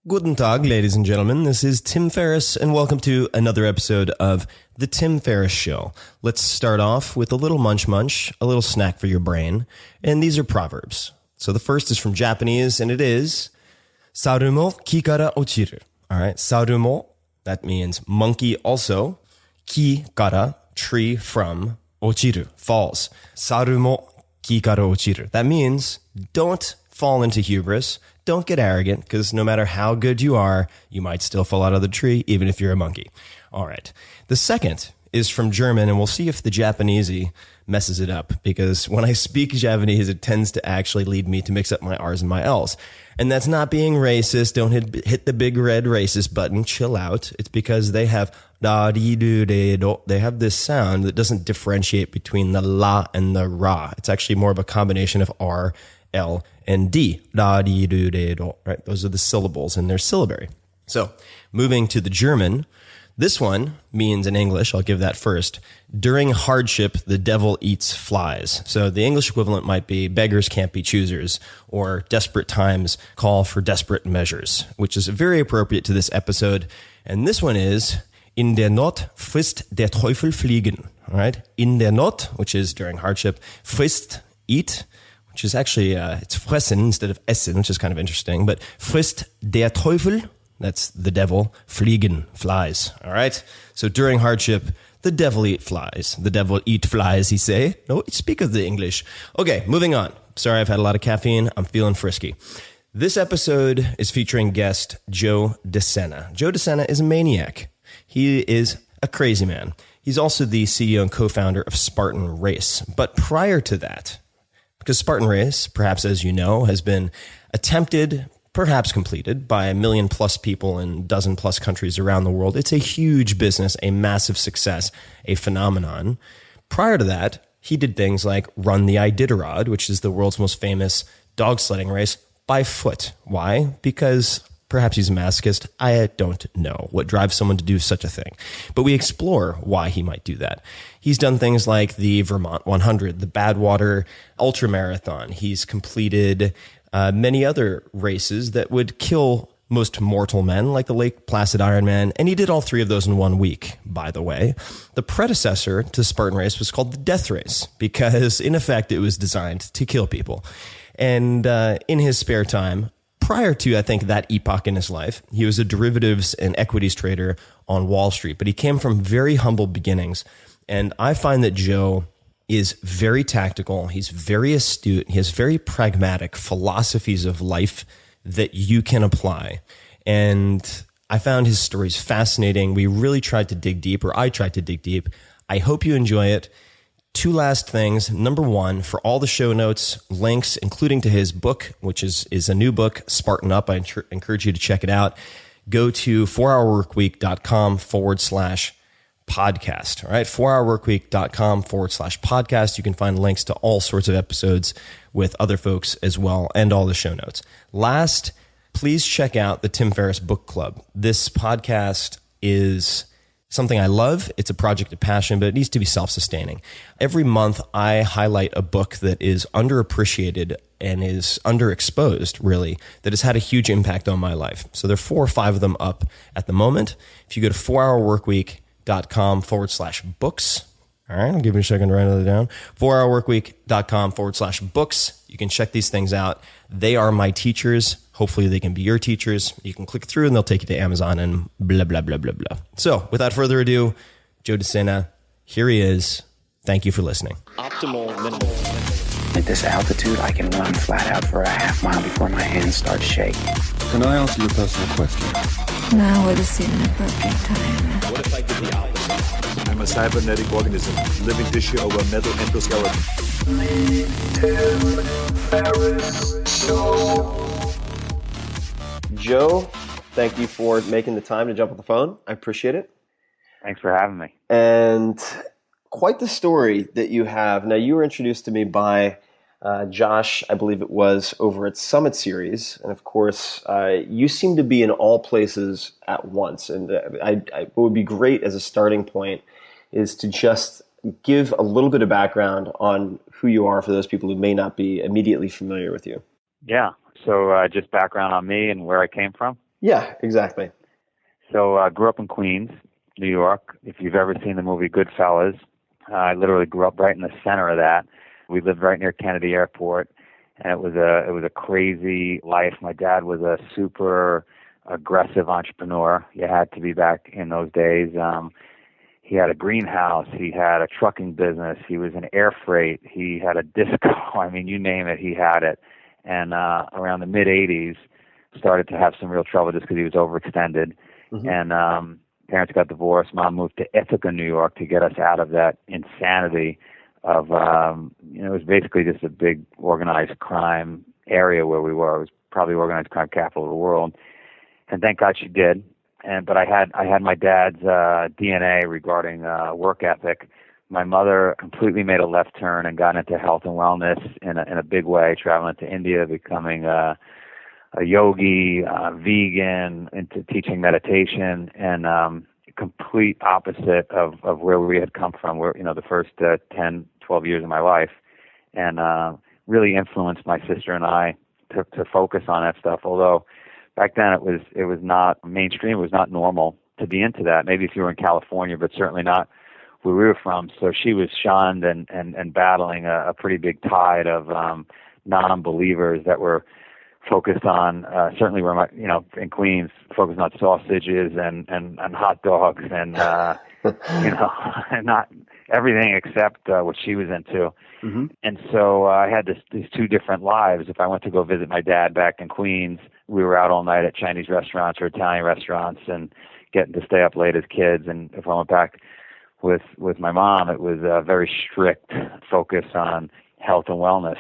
Guten Tag, ladies and gentlemen. This is Tim Ferriss, and welcome to another episode of The Tim Ferriss Show. Let's start off with a little munch, a little snack for your brain. And these are proverbs. So the first is from Japanese, and it is Sarumo kikara ochiru. All right, Sarumo, that means monkey also. Kikara, tree from, ochiru, falls. Sarumo kikara ochiru. That means don't fall into hubris. Don't get arrogant, because no matter how good you are, you might still fall out of the tree, even if you're a monkey. All right. The second is from German, and we'll see if the Japanesey messes it up, because when I speak Japanese, it tends to actually lead me to mix up my R's and my L's. And that's not being racist. Don't hit the big red racist button. Chill out. It's because they have da-di-do-de-do. They have this sound that doesn't differentiate between the la and the ra. It's actually more of a combination of R, L, and D. Da, di, do, de, do. Right? Those are the syllables in their syllabary. So, moving to the German, this one means in English, I'll give that first, during hardship, the devil eats flies. So the English equivalent might be beggars can't be choosers, or desperate times call for desperate measures, which is very appropriate to this episode. And this one is, in der Not frisst der Teufel fliegen. All right? In der Not, which is during hardship, frisst, eat, which is actually, it's fressen instead of essen, which is kind of interesting. But frisst der Teufel, that's the devil, fliegen, flies. All right? So during hardship, the devil eat flies. The devil eat flies, he say. No, speak of the English. Okay, moving on. Sorry, I've had a lot of caffeine. I'm feeling frisky. This episode is featuring guest Joe Sena. Joe Sena is a maniac. He is a crazy man. He's also the CEO and co-founder of Spartan Race. But prior to that, because Spartan Race, perhaps as you know, has been attempted, perhaps completed, by 1 million plus people in 12 plus countries around the world. It's a huge business, a massive success, a phenomenon. Prior to that, he did things like run the Iditarod, which is the world's most famous dog sledding race, by foot. Why? Because perhaps he's a masochist. I don't know what drives someone to do such a thing. But we explore why he might do that. He's done things like the Vermont 100, the Badwater Ultramarathon. He's completed many other races that would kill most mortal men, like the Lake Placid Ironman. And he did all 3 of those in 1 week, by the way. The predecessor to Spartan Race was called the Death Race, because in effect, it was designed to kill people. And in his spare time, prior to, I think, that epoch in his life, he was a derivatives and equities trader on Wall Street, but he came from very humble beginnings. And I find that Joe is very tactical. He's very astute. He has very pragmatic philosophies of life that you can apply. And I found his stories fascinating. We really tried to dig deep, or I tried to dig deep. I hope you enjoy it. 2 last things. Number 1, for all the show notes, links, including to his book, which is a new book, Spartan Up. I encourage you to check it out. Go to 4hourworkweek.com/podcast. All right, 4hourworkweek.com/podcast. You can find links to all sorts of episodes with other folks as well, and all the show notes. Last, please check out the Tim Ferriss Book Club. This podcast is something I love. It's a project of passion, but it needs to be self-sustaining. Every month, I highlight a book that is underappreciated and is underexposed, really, that has had a huge impact on my life. So there are 4 or 5 of them up at the moment. If you go to 4hourworkweek.com/books, all right, I'll give you a second to write it down. 4hourworkweek.com/books. You can check these things out. They are my teachers. Hopefully they can be your teachers. You can click through and they'll take you to Amazon and blah, blah, blah, blah, blah. So without further ado, Joe Sena, here he is. Thank you for listening. Optimal minimal. At this altitude, I can run flat out for a half mile before my hands start shaking. Can I answer your personal question? Now would seem an appropriate time. What if I did the opposite? I'm a cybernetic organism, living tissue over metal endoskeleton. Joe, thank you for making the time to jump on the phone. I appreciate it. Thanks for having me. And quite the story that you have. Now, you were introduced to me by Josh, I believe it was, over at Summit Series. And of course, you seem to be in all places at once. And what would be great as a starting point is to just give a little bit of background on who you are for those people who may not be immediately familiar with you. Yeah. So just background on me and where I came from. Yeah, exactly. So I grew up in Queens, New York. If you've ever seen the movie Goodfellas, I literally grew up right in the center of that. We lived right near Kennedy Airport, and it was a crazy life. My dad was a super aggressive entrepreneur. You had to be back in those days. He had a greenhouse. He had a trucking business. He was in air freight. He had a disco. I mean, you name it, he had it. And around the mid-'80s, started to have some real trouble just because he was overextended. Mm-hmm. And parents got divorced. Mom moved to Ithaca, New York, to get us out of that insanity of, it was basically just a big organized crime area where we were. It was probably organized crime capital of the world. And thank God she did. But I had my dad's DNA regarding work ethic. My mother completely made a left turn and got into health and wellness in a big way, traveling to India, becoming a yogi, vegan, into teaching meditation, and complete opposite of where we had come from, where, the first 10, 12 years of my life, and really influenced my sister and I to focus on that stuff. Although back then it was not mainstream, it was not normal to be into that. Maybe if you were in California, but certainly not where we were from. So she was shunned and battling a pretty big tide of non-believers that were focused on, certainly where in Queens, focused on sausages and hot dogs and, and not everything except what she was into. Mm-hmm. And so I had these two different lives. If I went to go visit my dad back in Queens, we were out all night at Chinese restaurants or Italian restaurants and getting to stay up late as kids. And if I went back with my mom, it was a very strict focus on health and wellness.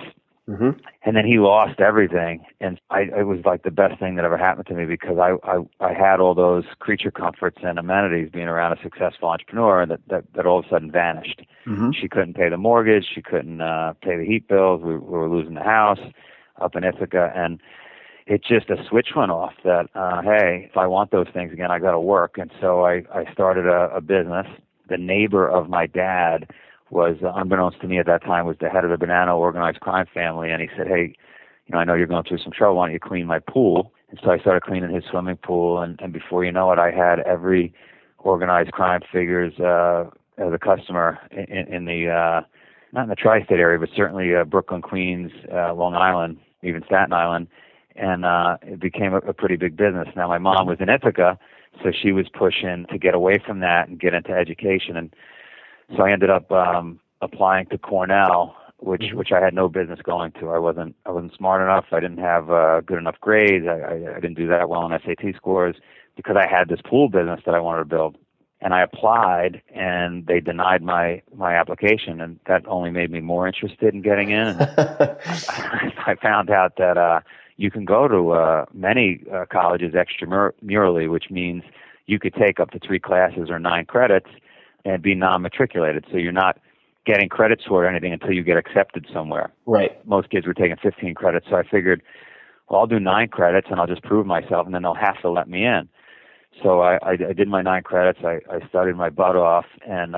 Mm-hmm. And then he lost everything, and it was like the best thing that ever happened to me, because I had all those creature comforts and amenities being around a successful entrepreneur that all of a sudden vanished. Mm-hmm. She couldn't pay the mortgage, she couldn't pay the heat bills, we were losing the house up in Ithaca, and it just a switch went off that, hey, if I want those things again, I got to work. And so I started a business. The neighbor of my dad was, unbeknownst to me at that time, was the head of the Banana organized crime family. And he said, hey, I know you're going through some trouble. Why don't you clean my pool? And so I started cleaning his swimming pool. And before you know it, I had every organized crime figures as a customer in the, not in the tri-state area, but certainly Brooklyn, Queens, Long Island, even Staten Island. And it became a pretty big business. Now, my mom was in Ithaca, so she was pushing to get away from that and get into education. And so I ended up applying to Cornell, which I had no business going to. I wasn't smart enough. I didn't have good enough grades. I didn't do that well on SAT scores, because I had this pool business that I wanted to build. And I applied, and they denied my application, and that only made me more interested in getting in. And I found out that you can go to many colleges extramurally, which means you could take up to 3 classes or 9 credits and be non-matriculated. So you're not getting credits for anything until you get accepted somewhere. Right. Most kids were taking 15 credits. So I figured, well, I'll do 9 credits and I'll just prove myself, and then they'll have to let me in. So I did my 9 credits. I studied my butt off and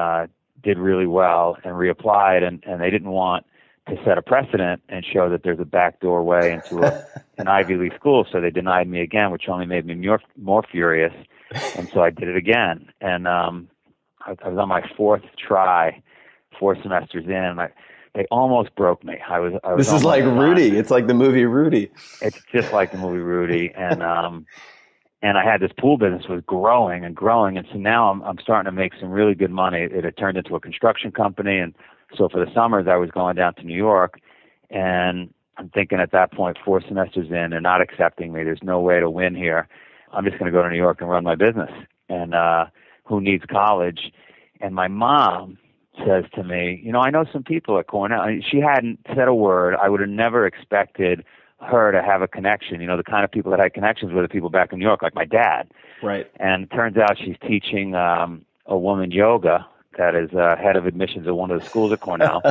did really well and reapplied. And they didn't want to set a precedent and show that there's a backdoor way into an Ivy League school. So they denied me again, which only made me more furious. And so I did it again. And I was on my 4th try, 4 semesters in, and they almost broke me. I was This is like Rudy. It's like the movie Rudy. It's just like the movie Rudy. And I had this pool business was growing and growing. And so now I'm starting to make some really good money. It had turned into a construction company. And so for the summers, I was going down to New York, and I'm thinking at that point, 4 semesters in, they're not accepting me. There's no way to win here. I'm just going to go to New York and run my business. And who needs college? And my mom says to me, I know some people at Cornell. She hadn't said a word. I would have never expected her to have a connection. The kind of people that had connections were the people back in New York, like my dad. Right. And it turns out she's teaching a woman yoga that is head of admissions at one of the schools at Cornell.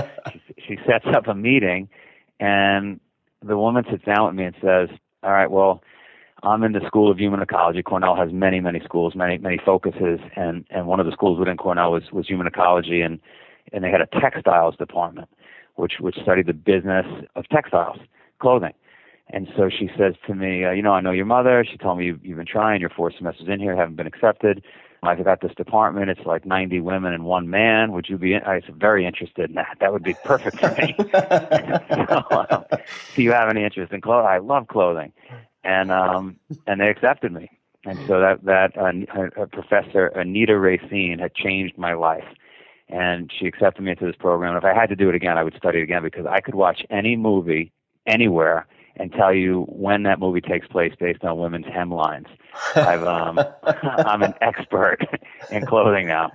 She sets up a meeting, and the woman sits down with me and says, all right, well, I'm in the School of Human Ecology. Cornell has many, many schools, many focuses, and one of the schools within Cornell was human ecology, and they had a textiles department, which studied the business of textiles, clothing. And so she says to me, I know your mother. She told me you've been trying. You're 4 semesters in here, haven't been accepted. I've got this department. It's like 90 women and 1 man. Would you be? I was very interested in that. That would be perfect for me. So, do you have any interest in clothing? I love clothing, and they accepted me. And so that Professor Anita Racine had changed my life, and she accepted me into this program. If I had to do it again, I would study it again, because I could watch any movie anywhere and tell you when that movie takes place based on women's hemlines. I'm an expert in clothing now.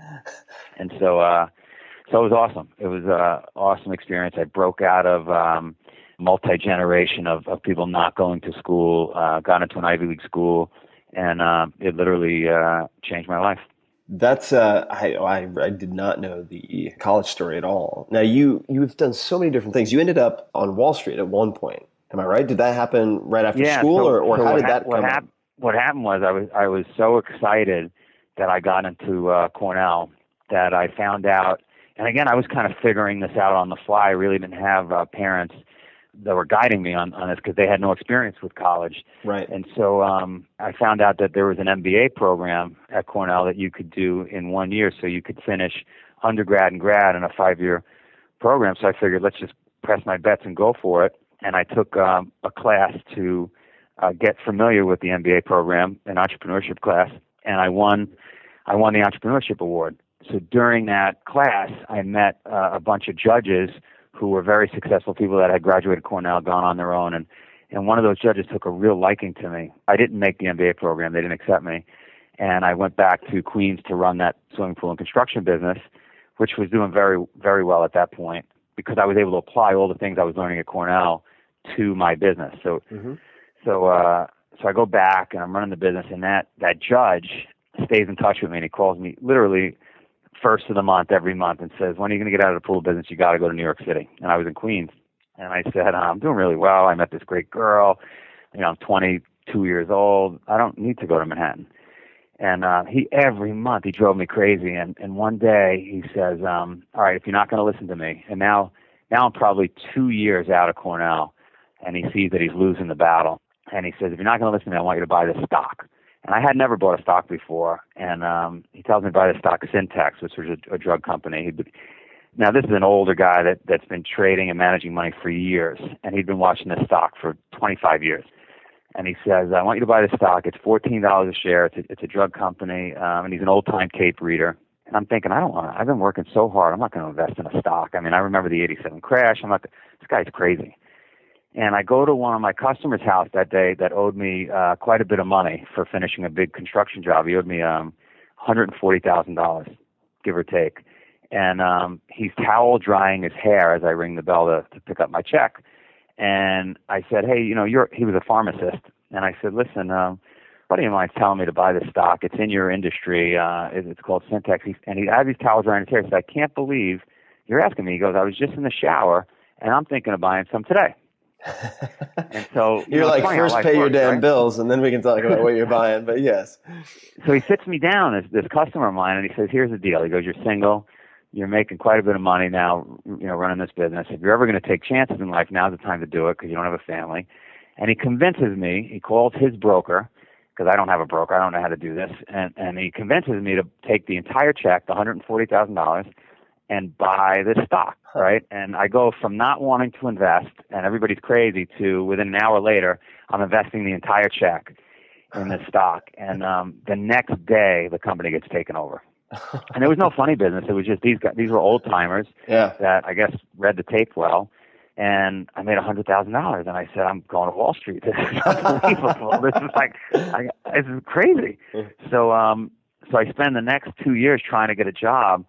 And so it was awesome. It was an awesome experience. I broke out of multi-generation of people not going to school, got into an Ivy League school, and it literally changed my life. That's I did not know the college story at all. Now you've done so many different things. You ended up on Wall Street at one point. Am I right? Did that happen right after school, or how did that come? What happened was I was so excited that I got into Cornell that I found out, and again I was kind of figuring this out on the fly. I really didn't have parents that were guiding me on this, because they had no experience with college. Right. And so I found out that there was an MBA program at Cornell that you could do in 1 year, so you could finish undergrad and grad in a 5-year program. So I figured, let's just press my bets and go for it. And I took a class to get familiar with the MBA program, an entrepreneurship class, and I won the entrepreneurship award. So during that class, I met a bunch of judges who were very successful people that had graduated Cornell, gone on their own, and one of those judges took a real liking to me. I didn't make the MBA program; they didn't accept me, and I went back to Queens to run that swimming pool and construction business, which was doing very, very well at that point, because I was able to apply all the things I was learning at Cornell to my business. So I go back and I'm running the business, and that judge stays in touch with me, and he calls me literally first of the month every month and says, when are you going to get out of the pool business? You got to go to New York City. And I was in Queens, and I said, I'm doing really well. I met this great girl. I'm 22 years old. I don't need to go to Manhattan. And every month he drove me crazy. And one day he says, all right, if you're not going to listen to me, and now I'm probably 2 years out of Cornell, and he sees that he's losing the battle. And he says, if you're not going to listen to me, I want you to buy this stock. And I had never bought a stock before. And he tells me to buy the stock Syntex, which was a drug company. Now, this is an older guy that's been trading and managing money for years. And he'd been watching this stock for 25 years. And he says, I want you to buy this stock. It's $14 a share. It's a drug company. And he's an old-time Cape reader. And I'm thinking, I've been working so hard. I'm not going to invest in a stock. I mean, I remember the 87 crash. This guy's crazy. And I go to one of my customers' house that day that owed me quite a bit of money for finishing a big construction job. He owed me $140,000, give or take. And he's towel drying his hair as I ring the bell to pick up my check. And I said, hey, he was a pharmacist. And I said, listen, buddy of mine's telling me to buy this stock. It's in your industry. It's called Syntex. And he had these towels drying his hair. He said, I can't believe you're asking me. He goes, I was just in the shower, and I'm thinking of buying some today. And so you're like, first pay your damn bills, and then we can talk about what you're buying. But yes. So he sits me down as this customer of mine, and he says, here's the deal. He goes, you're single. You're making quite a bit of money now, running this business. If you're ever going to take chances in life, now's the time to do it, because you don't have a family. And he convinces me, he calls his broker, because I don't have a broker, I don't know how to do this, and he convinces me to take the entire check, the $140,000, and buy this stock, right? And I go from not wanting to invest, and everybody's crazy, to within an hour later, I'm investing the entire check in this stock. And the next day, the company gets taken over. And there was no funny business. It was just these were old timers that I guess read the tape well. And I made $100,000, and I said, I'm going to Wall Street. This is unbelievable. This is crazy. So I spend the next 2 years trying to get a job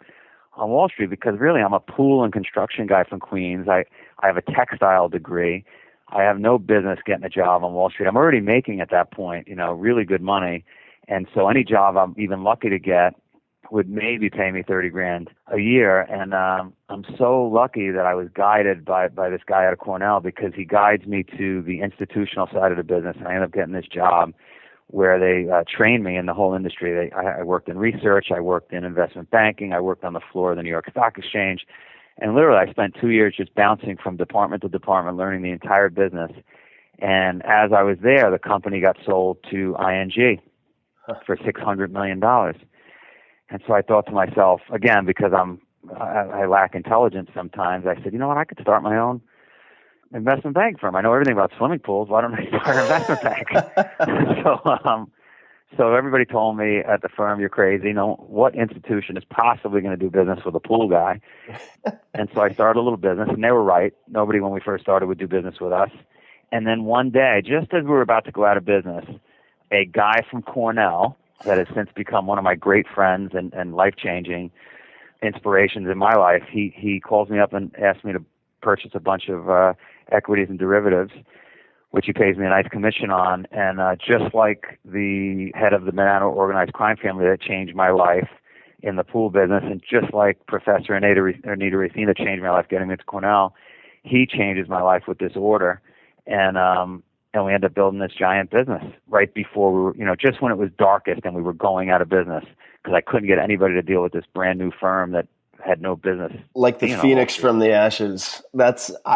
on Wall Street, because really I'm a pool and construction guy from Queens. I have a textile degree. I have no business getting a job on Wall Street. I'm already making at that point, really good money. And so any job I'm even lucky to get would maybe pay me $30,000 a year. And I'm so lucky that I was guided by this guy out of Cornell, because he guides me to the institutional side of the business. And I ended up getting this job where they trained me in the whole industry. I worked in research, I worked in investment banking, I worked on the floor of the New York Stock Exchange, and literally I spent 2 years just bouncing from department to department, learning the entire business. And as I was there, the company got sold to ING for $600 million. And so I thought to myself, again, because I lack intelligence sometimes, I said, you know what, I could start my own investment bank firm. I know everything about swimming pools. Why don't I start an investment bank? So everybody told me at the firm, you're crazy. No, what institution is possibly going to do business with a pool guy? And so I started a little business, and they were right. Nobody, when we first started, would do business with us. And then one day, just as we were about to go out of business, a guy from Cornell that has since become one of my great friends and life-changing inspirations in my life, he calls me up and asks me to purchase a bunch of equities and derivatives, which he pays me a nice commission on. And just like the head of the Manhattan organized crime family that changed my life in the pool business, and just like Professor Anita Racine that changed my life getting me to Cornell, he changes my life with this order. And we ended up building this giant business right before we were, just when it was darkest and we were going out of business, because I couldn't get anybody to deal with this brand new firm that had no business. Like the phoenix from the ashes.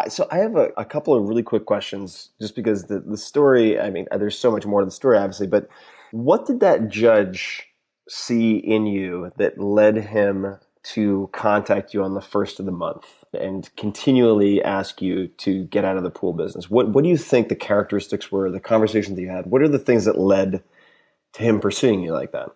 So I have a couple of really quick questions, just because the story, I mean, there's so much more to the story, obviously, but what did that judge see in you that led him to contact you on the first of the month and continually ask you to get out of the pool business? What do you think the characteristics were, the conversations you had? What are the things that led to him pursuing you like that?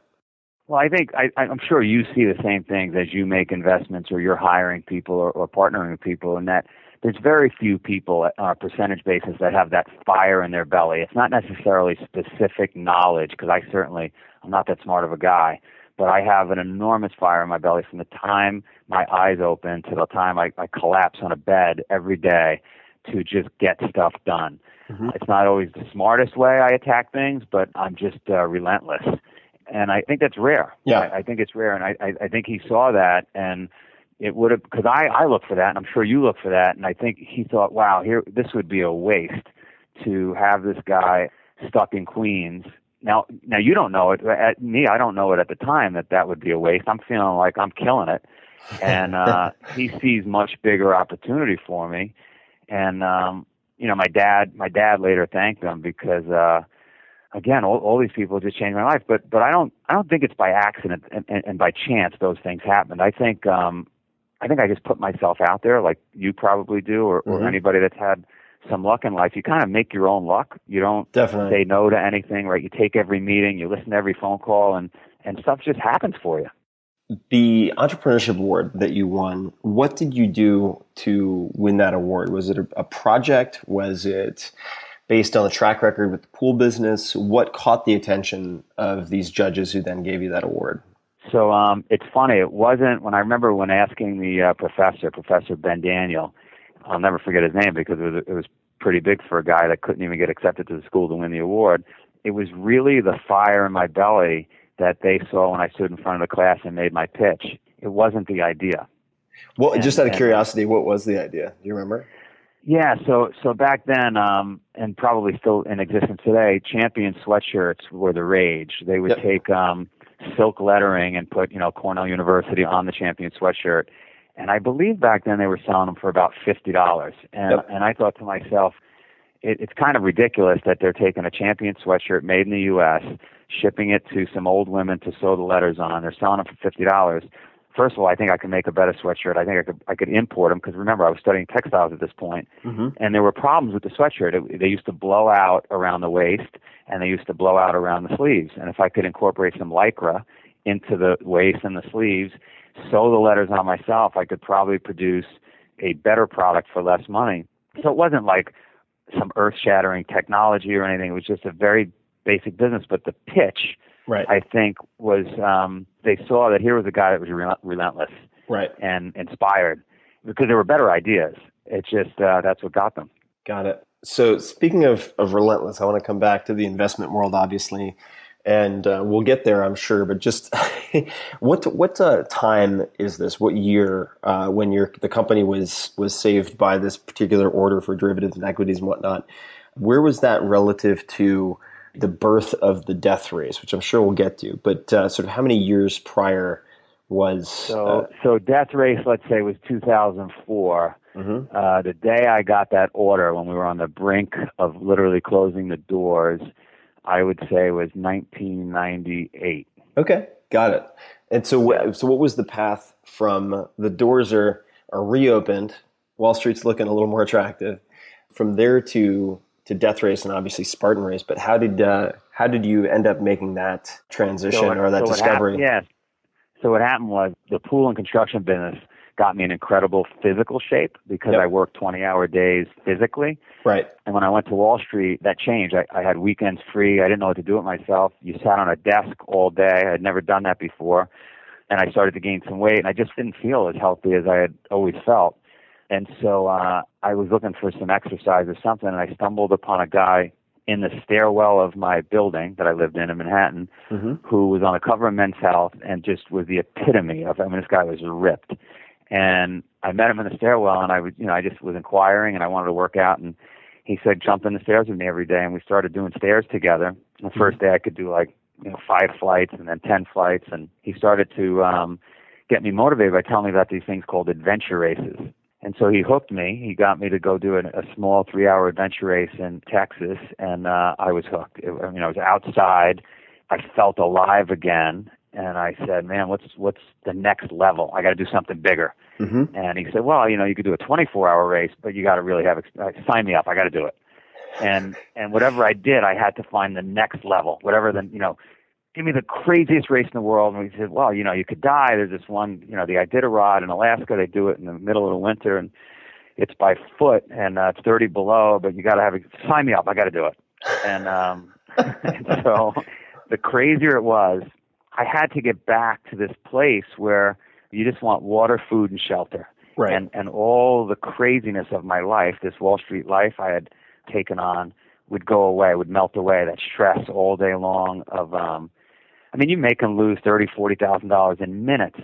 Well, I think I'm sure you see the same things as you make investments or you're hiring people or partnering with people, and that there's very few people on a percentage basis that have that fire in their belly. It's not necessarily specific knowledge, because I'm not that smart of a guy, but I have an enormous fire in my belly from the time my eyes open to the time I collapse on a bed every day to just get stuff done. Mm-hmm. It's not always the smartest way I attack things, but I'm just relentless. And I think that's rare. Yeah. I think it's rare. And I think he saw that, and it would have, because I look for that, and I'm sure you look for that. And I think he thought, wow, this would be a waste to have this guy stuck in Queens. Now you don't know it. I don't know it at the time that would be a waste. I'm feeling like I'm killing it. And he sees much bigger opportunity for me. And, my dad later thanked him because, again, all these people just changed my life, but I don't think it's by accident and by chance those things happened. I think I just put myself out there, like you probably do, or mm-hmm. anybody that's had some luck in life. You kind of make your own luck. You don't say no to anything, right? You take every meeting, you listen to every phone call, and stuff just happens for you. The entrepreneurship award that you won, what did you do to win that award? Was it a project? Was it based on the track record with the pool business? What caught the attention of these judges who then gave you that award? So it's funny. It wasn't, when asking the Professor Ben Daniel, I'll never forget his name because it was pretty big for a guy that couldn't even get accepted to the school to win the award. It was really the fire in my belly that they saw when I stood in front of the class and made my pitch. It wasn't the idea. Well, just out of curiosity, what was the idea? Do you remember? Yeah, so back then, and probably still in existence today, Champion sweatshirts were the rage. They would take silk lettering and put, Cornell University on the Champion sweatshirt. And I believe back then they were selling them for about $50. And I thought to myself, it's kind of ridiculous that they're taking a Champion sweatshirt made in the U.S., shipping it to some old women to sew the letters on. They're selling them for $50. First of all, I think I could make a better sweatshirt. I think I could import them, because remember, I was studying textiles at this point, mm-hmm. and there were problems with the sweatshirt. They used to blow out around the waist, and they used to blow out around the sleeves. And if I could incorporate some Lycra into the waist and the sleeves, sew the letters on myself, I could probably produce a better product for less money. So it wasn't like some earth-shattering technology or anything. It was just a very basic business. But the pitch, right, I think, was they saw that here was a guy that was relentless, right, and inspired, because there were better ideas. It's just that's what got them. Got it. So speaking of relentless, I want to come back to the investment world, obviously, and we'll get there, I'm sure. But just what time is this? What year when the company was saved by this particular order for derivatives and equities and whatnot? Where was that relative to the birth of the death race, which I'm sure we'll get to? But sort of how many years prior was... So death race, let's say, was 2004. The day I got that order, when we were on the brink of literally closing the doors, I would say was 1998. Okay, got it. And so what was the path from the doors are reopened, Wall Street's looking a little more attractive, from there to Death Race and obviously Spartan Race, but how did you end up making that transition or that discovery? So what happened was the pool and construction business got me in incredible physical shape because I worked 20-hour days physically. Right. And when I went to Wall Street, that changed. I had weekends free. I didn't know what to do with myself. You sat on a desk all day. I had never done that before. And I started to gain some weight, and I just didn't feel as healthy as I had always felt. And so I was looking for some exercise or something, and I stumbled upon a guy in the stairwell of my building that I lived in Manhattan, who was on the cover of Men's Health and just was the epitome of, this guy was ripped. And I met him in the stairwell, and I just was inquiring, and I wanted to work out, and he said, jump in the stairs with me every day, and we started doing stairs together. The first day I could do 5 flights and then 10 flights, and he started to get me motivated by telling me about these things called adventure races. And so he hooked me. He got me to go do a small 3-hour adventure race in Texas, and I was hooked. I was outside. I felt alive again, and I said, man, what's the next level? I got to do something bigger. And he said, well, you could do a 24-hour race, but you got to really sign me up. I got to do it. And whatever I did, I had to find the next level, whatever give me the craziest race in the world. And we said, well, you could die. There's this one, the Iditarod in Alaska. They do it in the middle of the winter, and it's by foot, and it's 30 below, but you got to sign me up. I got to do it. And, and so the crazier it was, I had to get back to this place where you just want water, food, and shelter. Right. And all the craziness of my life, this Wall Street life I had taken on, would go away, would melt away. That stress all day long of, you make them lose $30,000-$40,000 in minutes,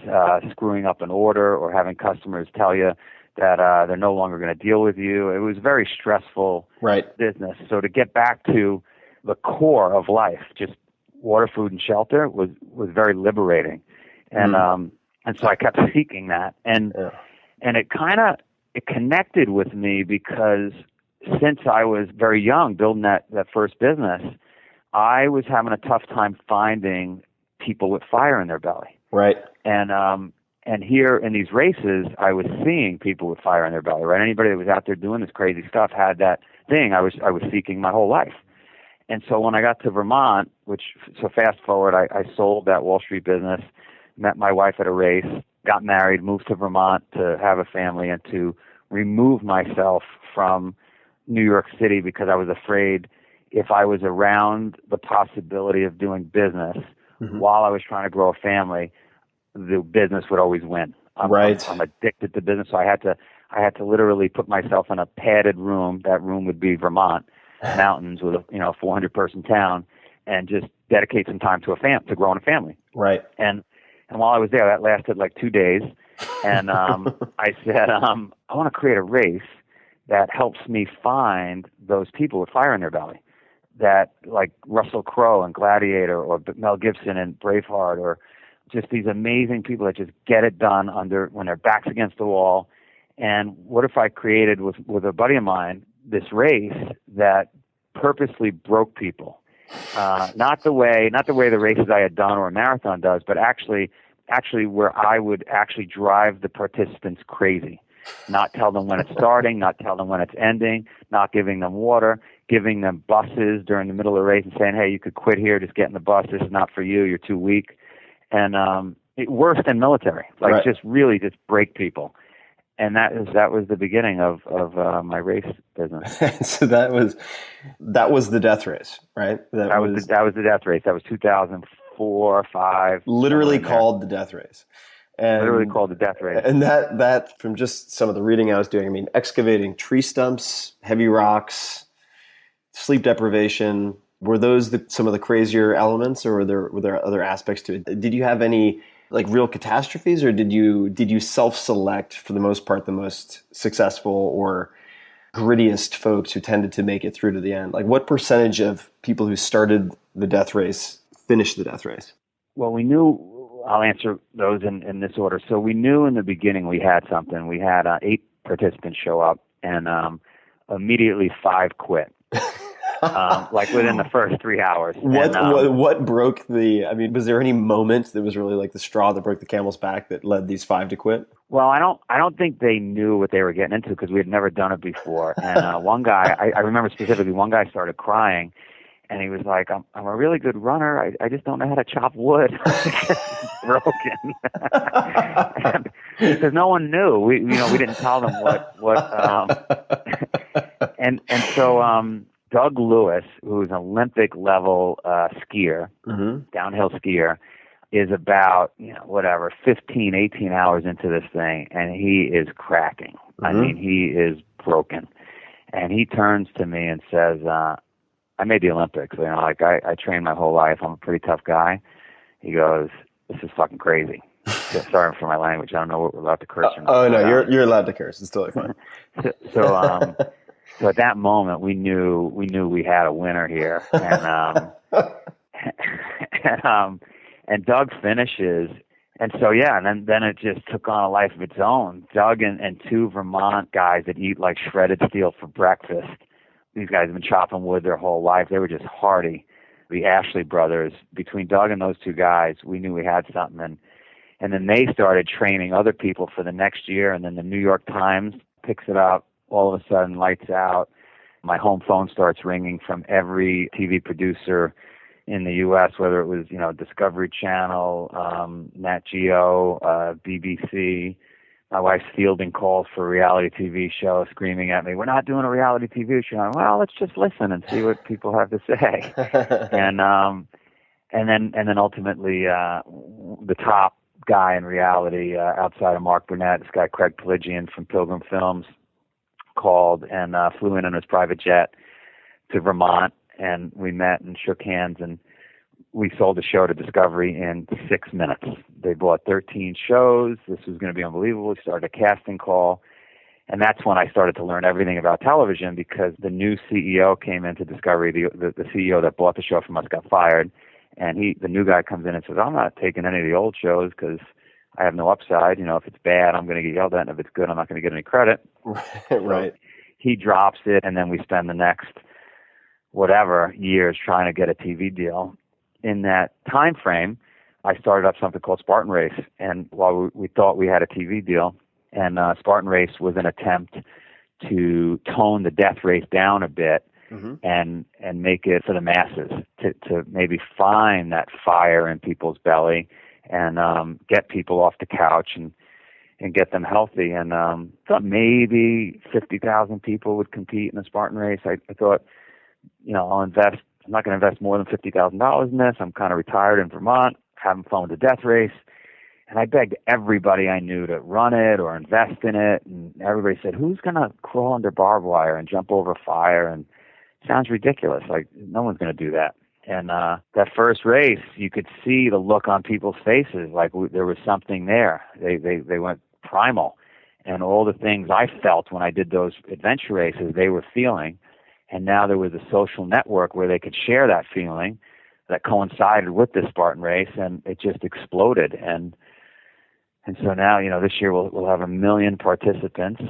screwing up an order or having customers tell you that they're no longer going to deal with you. It was very stressful business. So to get back to the core of life, just water, food, and shelter, was very liberating. And and so I kept seeking that. And it connected with me because since I was very young, building that first business, I was having a tough time finding people with fire in their belly. Right. And here in these races, I was seeing people with fire in their belly. Right. Anybody that was out there doing this crazy stuff had that thing I was seeking my whole life. And so when I got to Vermont, so fast forward, I sold that Wall Street business, met my wife at a race, got married, moved to Vermont to have a family and to remove myself from New York City because I was afraid if I was around the possibility of doing business while I was trying to grow a family, the business would always win. I'm addicted to business, so I had to literally put myself in a padded room. That room would be Vermont mountains with a 400-person town, and just dedicate some time to growing a family. Right. And while I was there, that lasted 2 days, and I said, I want to create a race that helps me find those people with fire in their belly, that like Russell Crowe and Gladiator, or Mel Gibson and Braveheart, or just these amazing people that just get it done when their back's against the wall. And what if I created with a buddy of mine this race that purposely broke people, not the way the races I had done or a marathon does, but actually where I would actually drive the participants crazy. Not tell them when it's starting, not tell them when it's ending, not giving them water, giving them buses during the middle of the race and saying, hey, you could quit here, just get in the bus, this is not for you, you're too weak. And worse than military, just really just break people. And that was the beginning of my race business. So that was the Death Race, right? That was the Death Race. That was 2004, 2005. Literally called the Death Race. And, literally called the Death Race. And that from just some of the reading I was doing, excavating tree stumps, heavy rocks, sleep deprivation, were those some of the crazier elements, or were there other aspects to it? Did you have any real catastrophes, or did you self-select for the most part the most successful or grittiest folks who tended to make it through to the end? What percentage of people who started the Death Race finished the Death Race? Well, we knew, I'll answer those in this order. So we knew in the beginning we had something. We had participants show up, and immediately 5 quit. Like within the first 3 hours. What broke the? I mean, was there any moment that was really like the straw that broke the camel's back that led these 5 to quit? Well, I don't think they knew what they were getting into because we had never done it before. And one guy, I remember specifically, one guy started crying, and he was like, "I'm a really good runner. I just don't know how to chop wood. It's broken." Because no one knew. We didn't tell them what. And so. Doug Lewis, who's an Olympic level skier, downhill skier, is about 15, 18 hours into this thing, and he is cracking. I mean, he is broken. And he turns to me and says, I made the Olympics. I trained my whole life. I'm a pretty tough guy. He goes, "This is fucking crazy." Sorry for my language. I don't know what we're allowed to curse or not. Oh, no, you're allowed to curse. It's totally fine. So at that moment, we knew we had a winner here, and Doug finishes, and so and then it just took on a life of its own. Doug and 2 Vermont guys that eat like shredded steel for breakfast. These guys have been chopping wood their whole life. They were just hardy. The Ashley brothers. Between Doug and those 2 guys, we knew we had something, and then they started training other people for the next year, and then the New York Times picks it up. All of a sudden, lights out. My home phone starts ringing from every TV producer in the U.S., whether it was, Discovery Channel, Nat Geo, BBC. My wife's fielding calls for a reality TV show, screaming at me, "We're not doing a reality TV show." Well, let's just listen and see what people have to say. and then ultimately, the top guy in reality, outside of Mark Burnett, this guy Craig Pelagian from Pilgrim Films, called and flew in on his private jet to Vermont, and we met and shook hands, and we sold the show to Discovery in 6 minutes. They bought 13 shows. This was going to be unbelievable. We started a casting call, and that's when I started to learn everything about television, because the new CEO came into Discovery. The CEO that bought the show from us got fired, and the new guy comes in and says, "I'm not taking any of the old shows because I have no upside. If it's bad, I'm going to get yelled at, and if it's good, I'm not going to get any credit." Right. So he drops it, and then we spend the next years trying to get a TV deal. In that time frame, I started up something called Spartan Race, and while we thought we had a TV deal, and Spartan Race was an attempt to tone the death race down a bit, and make it for the masses, to maybe find that fire in people's belly, and get people off the couch and get them healthy. And thought maybe 50,000 people would compete in the Spartan Race. I thought, I'll invest. I'm not going to invest more than $50,000 in this. I'm kind of retired in Vermont, having fun with the death race. And I begged everybody I knew to run it or invest in it. And everybody said, "Who's going to crawl under barbed wire and jump over fire?" And it sounds ridiculous. Like, no one's going to do that. And that first race, you could see the look on people's faces, like there was something there. They went primal. And all the things I felt when I did those adventure races, they were feeling. And now there was a social network where they could share that feeling that coincided with this Spartan Race, and it just exploded. And so now, this year we'll have 1 million participants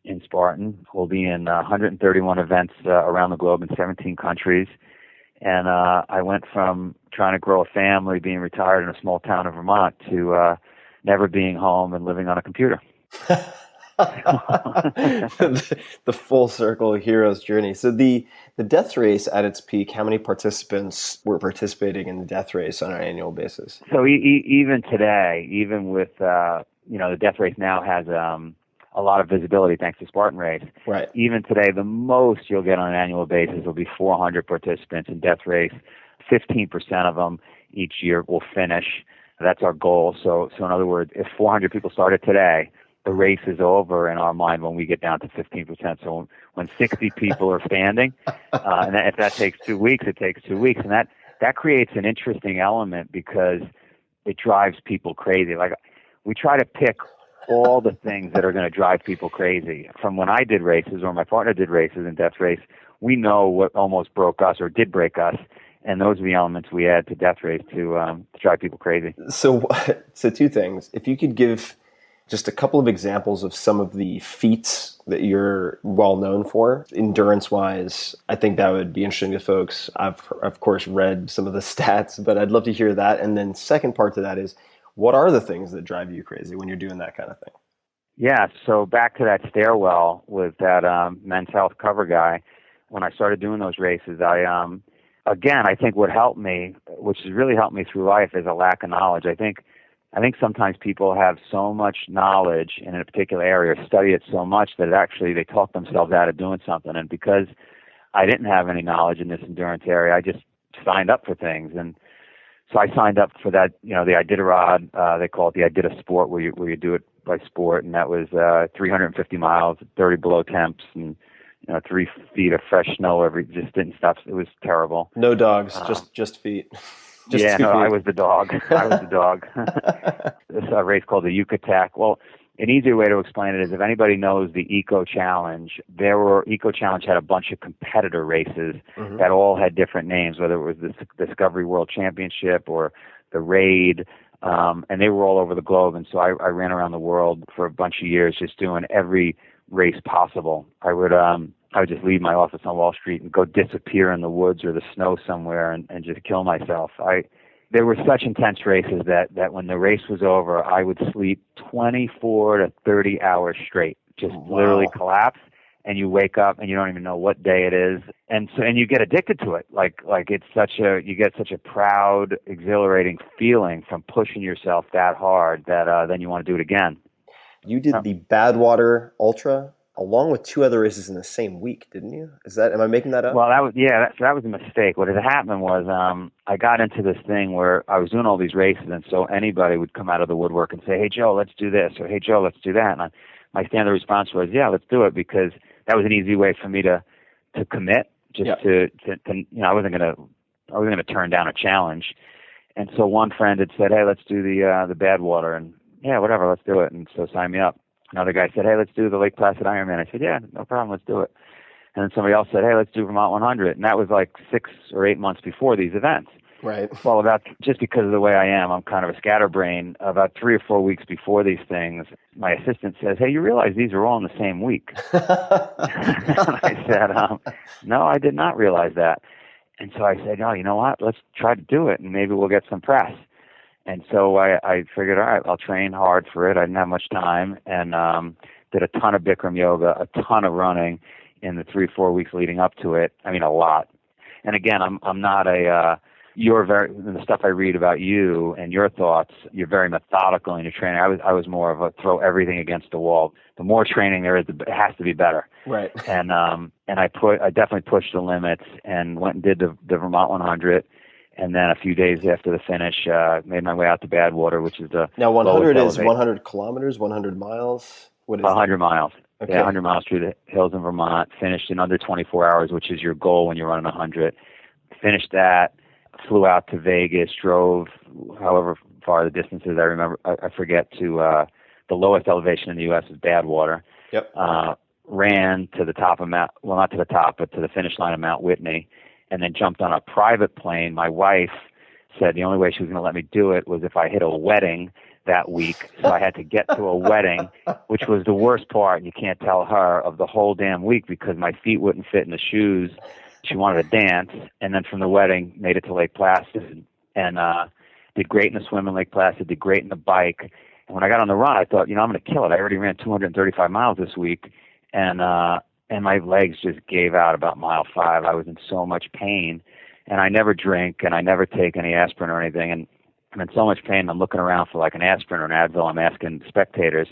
in Spartan. We'll be in 131 events around the globe in 17 countries. And I went from trying to grow a family, being retired in a small town in Vermont, to never being home and living on a computer. The full circle hero's journey. So the death race at its peak, how many participants were participating in the death race on an annual basis? So even today, even with the death race now has a lot of visibility thanks to Spartan Race. Right. Even today, the most you'll get on an annual basis will be 400 participants in death race. 15% of them each year will finish. That's our goal. So in other words, if 400 people started today, the race is over in our mind when we get down to 15%. So when 60 people are standing, and if that takes 2 weeks, it takes 2 weeks. And that creates an interesting element because it drives people crazy. Like, we try to pick all the things that are going to drive people crazy. From when I did races, or my partner did races in death race, we know what almost broke us or did break us. And those are the elements we add to death race to drive people crazy. So 2 things. If you could give just a couple of examples of some of the feats that you're well known for, endurance-wise. I think that would be interesting to folks. I've, of course, read some of the stats, but I'd love to hear that. And then second part to that is, what are the things that drive you crazy when you're doing that kind of thing? Yeah, so back to that stairwell with that Men's Health cover guy. When I started doing those races, I think what helped me, which has really helped me through life, is a lack of knowledge. I think sometimes people have so much knowledge in a particular area, study it so much that actually they talk themselves out of doing something. And because I didn't have any knowledge in this endurance area, I just signed up for things. And so I signed up for that, the Iditarod, they call it the Idita Sport, where you do it by sport, and that was 350 miles, 30 below temps, and 3 feet of fresh snow just didn't stop. It was terrible. No dogs, just feet. Just feet. I was the dog. It's a race called the Yucatec. Well, an easier way to explain it is, if anybody knows the Eco Challenge, Eco Challenge had a bunch of competitor races that all had different names, whether it was the Discovery World Championship or the Raid, and they were all over the globe. And so I ran around the world for a bunch of years just doing every race possible. I would just leave my office on Wall Street and go disappear in the woods or the snow somewhere and just kill myself. There were such intense races that when the race was over, I would sleep 24 to 30 hours straight, just literally collapse. And you wake up and you don't even know what day it is, and you get addicted to it. Like you get such a proud, exhilarating feeling from pushing yourself that hard that then you want to do it again. You did the Badwater Ultra along with 2 other races in the same week, didn't you? Am I making that up? Well, that was a mistake. What had happened was I got into this thing where I was doing all these races, and so anybody would come out of the woodwork and say, "Hey Joe, let's do this," or "Hey Joe, let's do that." And my standard response was, "Yeah, let's do it," because that was an easy way for me to commit. To I wasn't gonna turn down a challenge. And so one friend had said, "Hey, let's do the Badwater," and yeah, whatever, let's do it. And so sign me up. Another guy said, "Hey, let's do the Lake Placid Ironman." I said, "Yeah, no problem, let's do it." And then somebody else said, "Hey, let's do Vermont 100," and that was like 6 or 8 months before these events. Right. Well, just because of the way I am, I'm kind of a scatterbrain. About 3 or 4 weeks before these things, my assistant says, "Hey, you realize these are all in the same week?" And I said, "No, I did not realize that." And so I said, "No, you know what? Let's try to do it, and maybe we'll get some press." And so I figured, all right, I'll train hard for it. I didn't have much time, and did a ton of Bikram yoga, a ton of running in the 3-4 weeks leading up to it. I mean, a lot. And again, I'm not the stuff I read about you and your thoughts, you're very methodical in your training. I was more of a throw everything against the wall. The more training there is, it has to be better. Right. And I definitely pushed the limits and went and did the Vermont 100. And then a few days after the finish, made my way out to Badwater, which is the now 100 is 100 kilometers, 100 miles. What is 100 that? miles? Okay. Yeah, 100 miles through the hills in Vermont. Finished in under 24 hours, which is your goal when you're running 100. Finished that. Flew out to Vegas. Drove however far the distance is. I remember. I forget to the lowest elevation in the U.S. is Badwater. Yep. Ran to the top of Mount. Well, not to the top, but to the finish line of Mount Whitney. And then jumped on a private plane. My wife said the only way she was going to let me do it was if I hit a wedding that week. So I had to get to a wedding, which was the worst part, you can't tell her, of the whole damn week because my feet wouldn't fit in the shoes. She wanted to dance. And then from the wedding, made it to Lake Placid and did great in the swim in Lake Placid, did great in the bike. And when I got on the run, I thought, I'm going to kill it. I already ran 235 miles this week. And my legs just gave out about mile 5. I was in so much pain, and I never drink, and I never take any aspirin or anything. And I'm in so much pain. I'm looking around for like an aspirin or an Advil. I'm asking spectators,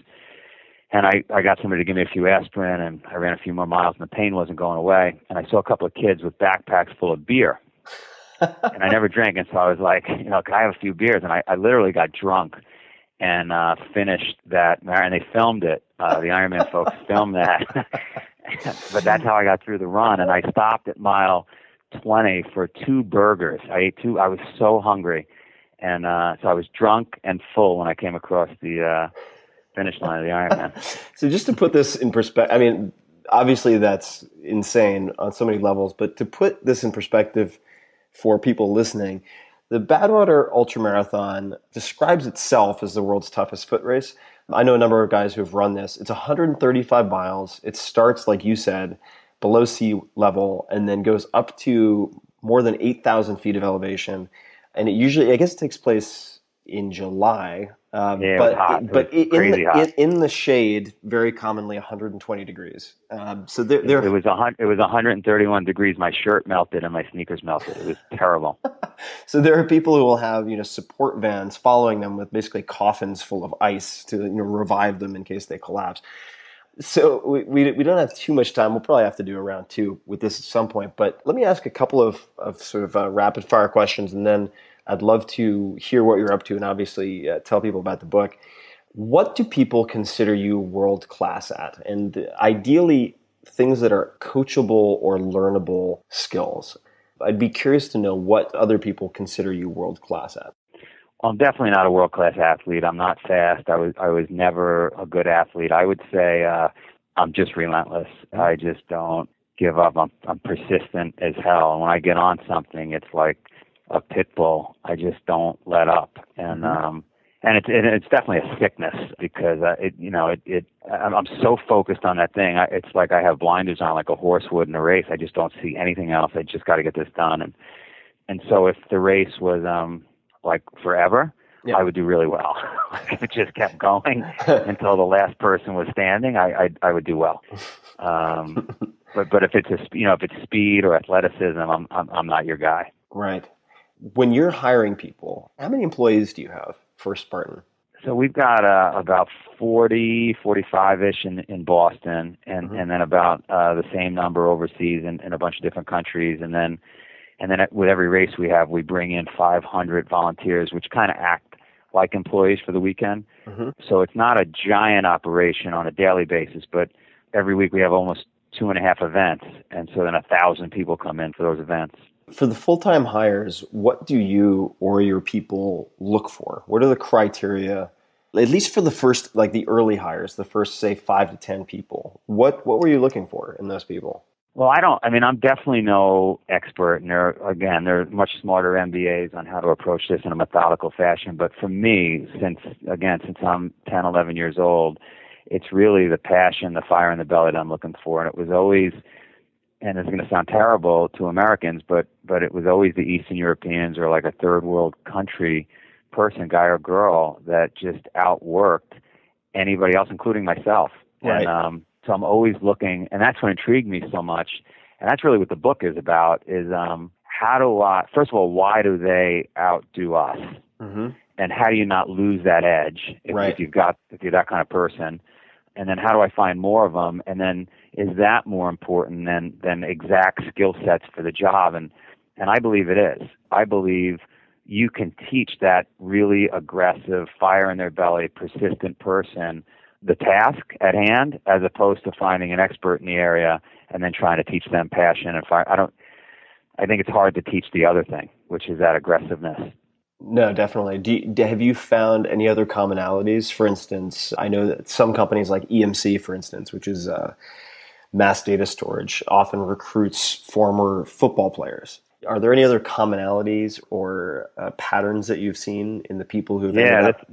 and I got somebody to give me a few aspirin, and I ran a few more miles, and the pain wasn't going away. And I saw a couple of kids with backpacks full of beer, and I never drank. And so I was like, can I have a few beers? And I literally got drunk and finished that. And they filmed it. The Ironman folks filmed that. But that's how I got through the run. And I stopped at mile 20 for 2 burgers. I ate 2. I was so hungry. And so I was drunk and full when I came across the finish line of the Ironman. So just to put this in perspective, I mean, obviously that's insane on so many levels, but to put this in perspective for people listening, the Badwater Ultramarathon describes itself as the world's toughest foot race. I know a number of guys who have run this. It's 135 miles. It starts, like you said, below sea level and then goes up to more than 8,000 feet of elevation. And it usually, I guess it takes place in July. Yeah, it was hot. But It was crazy hot. in the shade, very commonly 120 degrees. So there It was 131 degrees. My shirt melted and my sneakers melted. It was terrible. So there are people who will have, support vans following them with basically coffins full of ice to, revive them in case they collapse. So we don't have too much time. We'll probably have to do a round two with this at some point. But let me ask a couple of sort of rapid fire questions, and then I'd love to hear what you're up to and obviously tell people about the book. What do people consider you world class at? And ideally, things that are coachable or learnable skills. I'd be curious to know what other people consider you world class at. Well, I'm definitely not a world class athlete. I'm not fast. I was never a good athlete. I would say I'm just relentless. I just don't give up. I'm persistent as hell. And when I get on something, it's like a pit bull. I just don't let up. And it's definitely a sickness because I'm so focused on that thing. It's like I have blinders on like a horse would in a race. I just don't see anything else. I just got to get this done. And so if the race was like forever, I would do really well. If it just kept going until the last person was standing, I would do well. But if it's if it's speed or athleticism, I'm not your guy. Right. When you're hiring people, how many employees do you have for Spartan? So we've got about 40, 45-ish in Boston, and then about the same number overseas in a bunch of different countries. And then with every race we bring in 500 volunteers, which kind of act like employees for the weekend. So it's not a giant operation on a daily basis, but every week we have almost 2.5 events, and so then 1,000 people come in for those events. For the full-time hires, what do you or your people look for? What are the criteria, at least for the first, like the early hires, the first, say, 5 to 10 people? What were you looking for in those people? Well, I'm definitely no expert, and they're much smarter MBAs on how to approach this in a methodical fashion. But for me, since I'm 10, 11 years old, it's really the passion, the fire in the belly that I'm looking for. And it was always, and it's going to sound terrible to Americans, but it was always the Eastern Europeans or like a third world country person, guy or girl, that just outworked anybody else, including myself. Right. And so I'm always looking, and that's what intrigued me so much. And that's really what the book is about, is first of all, why do they outdo us? And how do you not lose that edge if you're that kind of person? And then how do I find more of them? And then is that more important than exact skill sets for the job? And I believe it is. I believe you can teach that really aggressive, fire in their belly, persistent person the task at hand, as opposed to finding an expert in the area and then trying to teach them passion and fire. I think it's hard to teach the other thing, which is that aggressiveness. No, definitely. Have you found any other commonalities? For instance, I know that some companies like EMC, for instance, which is mass data storage, often recruits former football players. Are there any other commonalities or patterns that you've seen in the people who've ended up?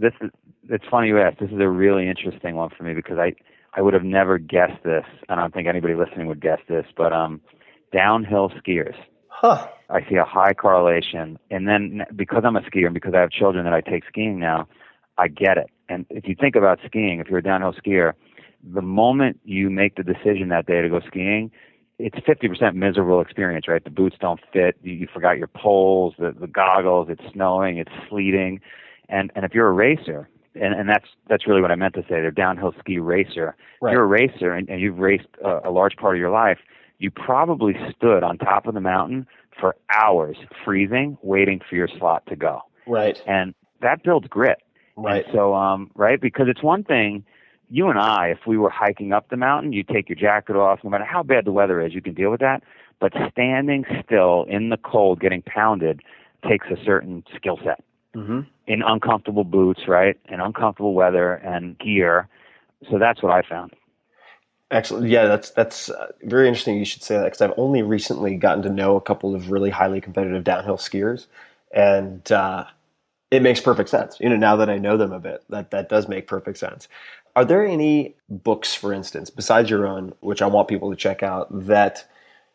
It's funny you asked. This is a really interesting one for me because I would have never guessed this. I don't think anybody listening would guess this, but downhill skiers. Huh. I see a high correlation. And then because I'm a skier and because I have children that I take skiing now, I get it. And if you think about skiing, if you're a downhill skier, the moment you make the decision that day to go skiing, it's 50% miserable experience, right? The boots don't fit. You forgot your poles, the goggles, it's snowing, it's sleeting. And if you're a racer, and that's really what I meant to say, they're downhill ski racer. Right. If you're a racer and you've raced a large part of your life, you probably stood on top of the mountain for hours, freezing, waiting for your slot to go. Right. And that builds grit. Right. And so, because it's one thing, you and I, if we were hiking up the mountain, you take your jacket off, no matter how bad the weather is, you can deal with that. But standing still in the cold, getting pounded, takes a certain skill set. In uncomfortable boots, right? In uncomfortable weather and gear. So that's what I found. Excellent. Yeah, that's very interesting you should say that, because I've only recently gotten to know a couple of really highly competitive downhill skiers. And It makes perfect sense. Now that I know them a bit, that does make perfect sense. Are there any books, for instance, besides your own, which I want people to check out, that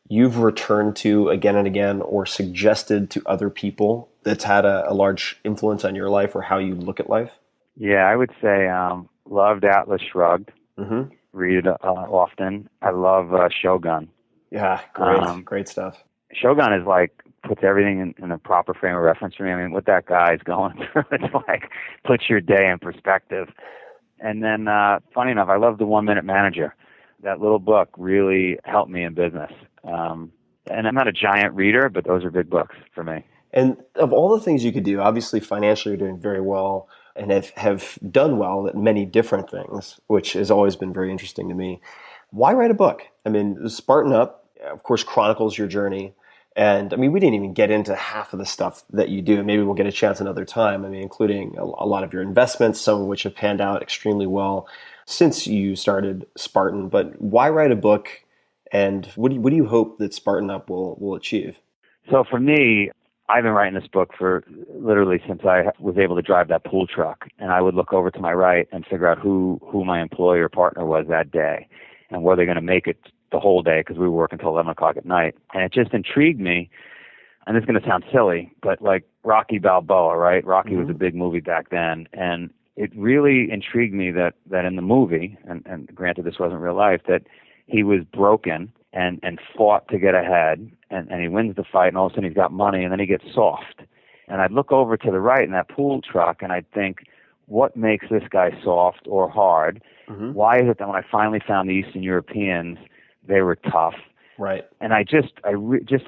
you've returned to again and again or suggested to other people that's had a large influence on your life or how you look at life? Yeah, I would say loved Atlas Shrugged. Mm-hmm. Read it often. I love Shogun. Yeah, great stuff. Shogun is like puts everything in a proper frame of reference for me. I mean, what that guy is going through, it's like puts your day in perspective. And then, funny enough, I love The 1 Minute Manager. That little book really helped me in business. And I'm not a giant reader, but those are big books for me. And of all the things you could do, obviously financially you're doing very well and have done well at many different things, which has always been very interesting to me. Why write a book? I mean, Spartan Up, of course, chronicles your journey. And I mean, we didn't even get into half of the stuff that you do. Maybe we'll get a chance another time. I mean, including a lot of your investments, some of which have panned out extremely well since you started Spartan. But why write a book? And what do you hope that Spartan Up will achieve? So for me, I've been writing this book for literally since I was able to drive that pool truck. And I would look over to my right and figure out who my employer partner was that day and were they going to make it the whole day, because we were working until 11 o'clock at night. And it just intrigued me, and this is going to sound silly, but like Rocky Balboa, right? Rocky was a big movie back then, and it really intrigued me that in the movie, and granted this wasn't real life, that he was broken and fought to get ahead, and he wins the fight, and all of a sudden he's got money, and then he gets soft. And I'd look over to the right in that pool truck, and I'd think, what makes this guy soft or hard? Mm-hmm. Why is it that when I finally found the Eastern Europeans, they were tough? Right. And I just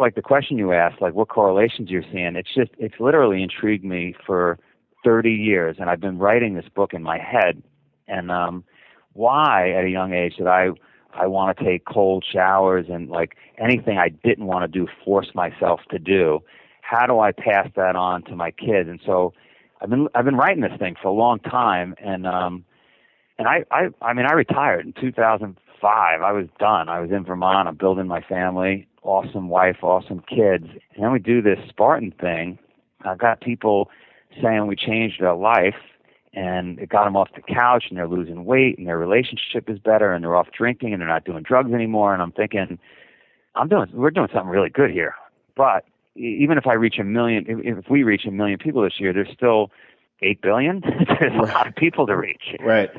like the question you asked, like what correlations you're seeing, it's literally intrigued me for 30 years. And I've been writing this book in my head. And why at a young age did I want to take cold showers and like anything I didn't want to do, force myself to do? How do I pass that on to my kids? And so I've been writing this thing for a long time. And I retired in 2005. I was done. I was in Vermont. I'm building my family. Awesome wife, awesome kids. And then we do this Spartan thing. I've got people saying we changed their life and it got them off the couch and they're losing weight and their relationship is better and they're off drinking and they're not doing drugs anymore. And I'm thinking, we're doing something really good here. But even if I reach 1 million, if we reach 1 million people this year, there's still 8 billion. There's a lot of people to reach. Right.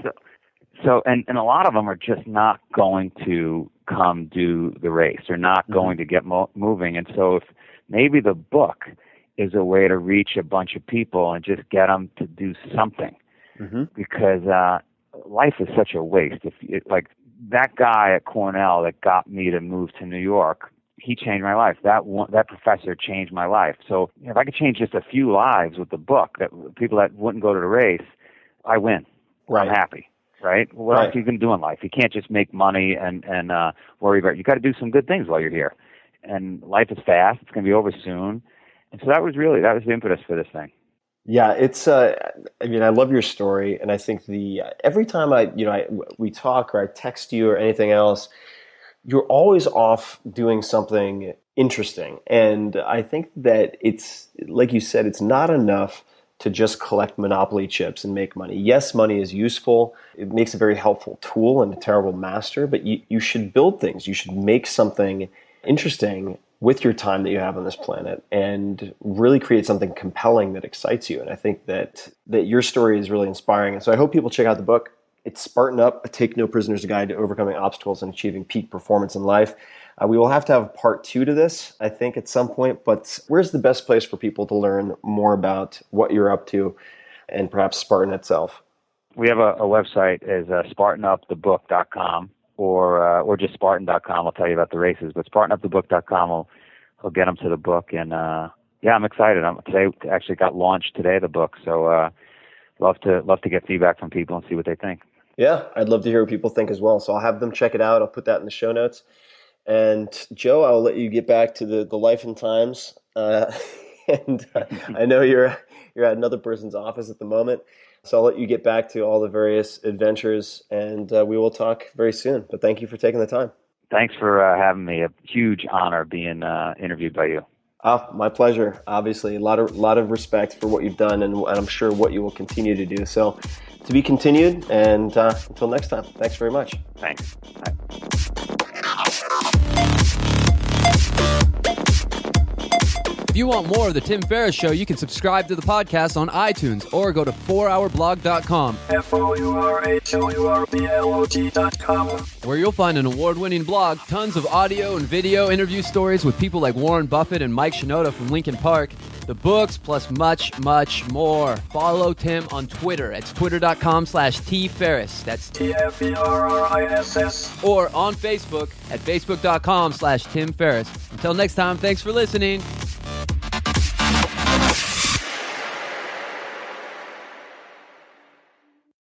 So and a lot of them are just not going to come do the race. They're not going to get moving. And so if maybe the book is a way to reach a bunch of people and just get them to do something, because life is such a waste. Like that guy at Cornell that got me to move to New York, he changed my life. That professor changed my life. So if I could change just a few lives with the book, that people that wouldn't go to the race, I win. Right. I'm happy. Right? What else are you going to do in life? You can't just make money and worry about it. You got to do some good things while you're here. And life is fast. It's going to be over soon. And so that was the impetus for this thing. Yeah, it's. I love your story, and I think every time we talk or I text you or anything else, you're always off doing something interesting. And I think that it's like you said, it's not enough to just collect Monopoly chips and make money. Yes, money is useful. It makes a very helpful tool and a terrible master, but you should build things. You should make something interesting with your time that you have on this planet and really create something compelling that excites you. And I think that your story is really inspiring. And so I hope people check out the book. It's Spartan Up, a Take No Prisoners Guide to Overcoming Obstacles and Achieving Peak Performance in Life. We will have to have part 2 to this, I think, at some point. But where's the best place for people to learn more about what you're up to and perhaps Spartan itself? We have a website, is SpartanUpTheBook.com or just Spartan.com. I'll tell you about the races. But SpartanUpTheBook.com will get them to the book. And, I'm excited. Today actually got launched today, the book. So love to get feedback from people and see what they think. Yeah, I'd love to hear what people think as well. So I'll have them check it out. I'll put that in the show notes. And Joe, I'll let you get back to the life and times. And I know you're at another person's office at the moment, so I'll let you get back to all the various adventures, and we will talk very soon. But thank you for taking the time. Thanks for having me. A huge honor being interviewed by you. My pleasure. Obviously, a lot of respect for what you've done, and I'm sure what you will continue to do. So, to be continued. And until next time, thanks very much. Thanks. If you want more of the Tim Ferriss Show, you can subscribe to the podcast on iTunes or go to 4hourblog.com. FOURHOURBLOG.com, where you'll find an award-winning blog, tons of audio and video interview stories with people like Warren Buffett and Mike Shinoda from Linkin Park, the books, plus much, much more. Follow Tim on Twitter. It's twitter.com/tferriss. That's TFERRISS. or on Facebook at facebook.com/Tim Ferriss. Until next time, thanks for listening.